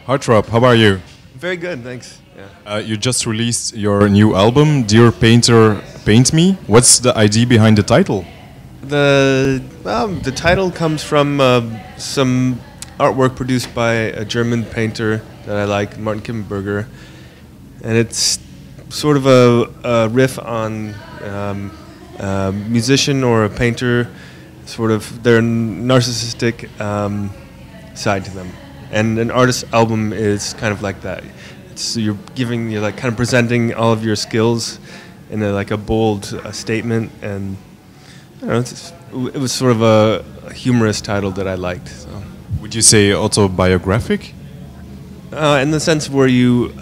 Heartthrob, how are you? Very good, thanks. Yeah. You just released your new album, Dear Painter, Paint Me. What's the idea behind the title? The title comes from some artwork produced by a German painter that I like, Martin Kippenberger, and it's sort of a riff on a musician or a painter, sort of their narcissistic side to them. And an artist's album is kind of like that. You're like kind of presenting all of your skills in like a bold statement, and I don't know, it was sort of a humorous title that I liked. So. Would you say autobiographic? In the sense where you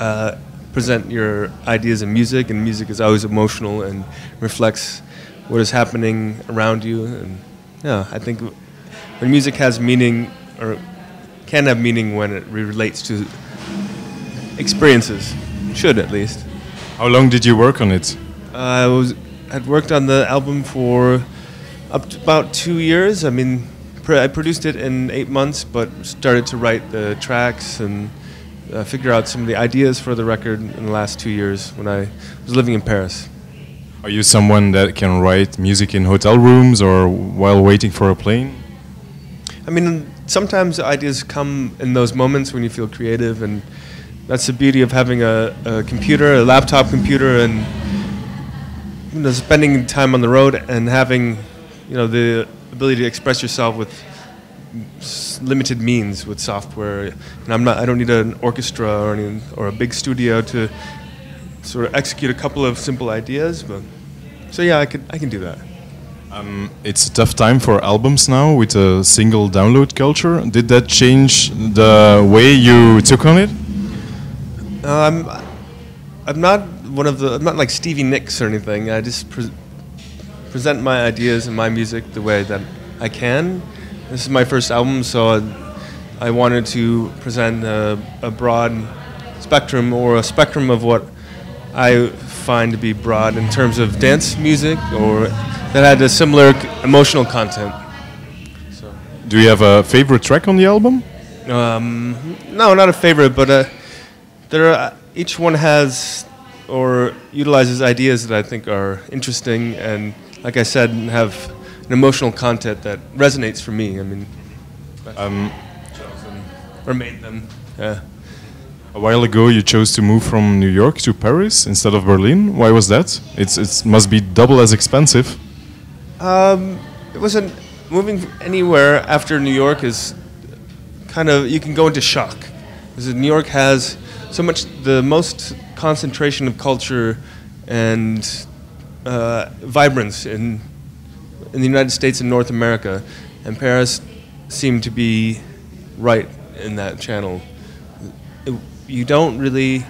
present your ideas in music, and music is always emotional and reflects what is happening around you. And yeah, I think when music has meaning, or can have meaning when it relates to experiences, should at least. How long did you work on it? I'd worked on the album for up to about 2 years. I mean, I produced it in 8 months, but started to write the tracks and figure out some of the ideas for the record in the last 2 years when I was living in Paris. Are you someone that can write music in hotel rooms or while waiting for a plane? I mean, sometimes ideas come in those moments when you feel creative, and that's the beauty of having a computer, a laptop computer, and spending time on the road and having the ability to express yourself with limited means with software. And I don't need an orchestra or a big studio to sort of execute a couple of simple ideas. But so yeah, I can do that. It's a tough time for albums now with a single download culture. Did that change the way you took on it? I'm not like Stevie Nicks or anything. I just present my ideas and my music the way that I can. This is my first album, so I wanted to present a broad spectrum, or a spectrum of what I find to be broad in terms of dance music, or that had a similar emotional content. So. Do you have a favorite track on the album? No, not a favorite, but each one has or utilizes ideas that I think are interesting, and like I said, have an emotional content that resonates for me. I mean, or made them. Yeah. A while ago, you chose to move from New York to Paris instead of Berlin. Why was that? It must be double as expensive. It wasn't moving anywhere after New York is kind of, you can go into shock, because New York has so much, the most concentration of culture and vibrance in the United States and North America, and Paris seemed to be right in that channel. You don't really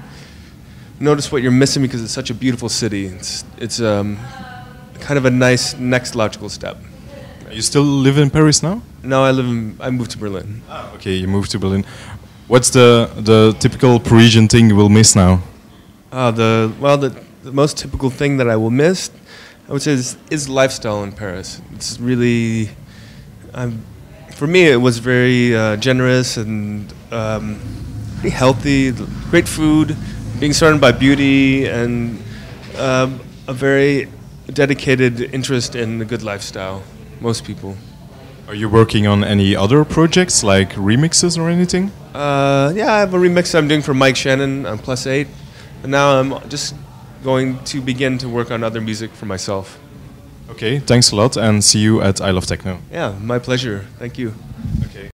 notice what you're missing because it's such a beautiful city. It's kind of a nice next logical step. You still live in Paris now? No, I moved to Berlin. Ah, okay, you moved to Berlin. What's the typical Parisian thing you will miss now? The most typical thing that I will miss, I would say, is lifestyle in Paris. It's really, for me, it was very generous and pretty healthy, great food, being surrounded by beauty, and a very dedicated interest in a good lifestyle. Most people. Are you working on any other projects, like remixes or anything? Yeah, I have a remix I'm doing for Mike Shannon on +8, and now I'm just going to begin to work on other music for myself. Okay, thanks a lot, and see you at I Love Techno. Yeah, my pleasure. Thank you.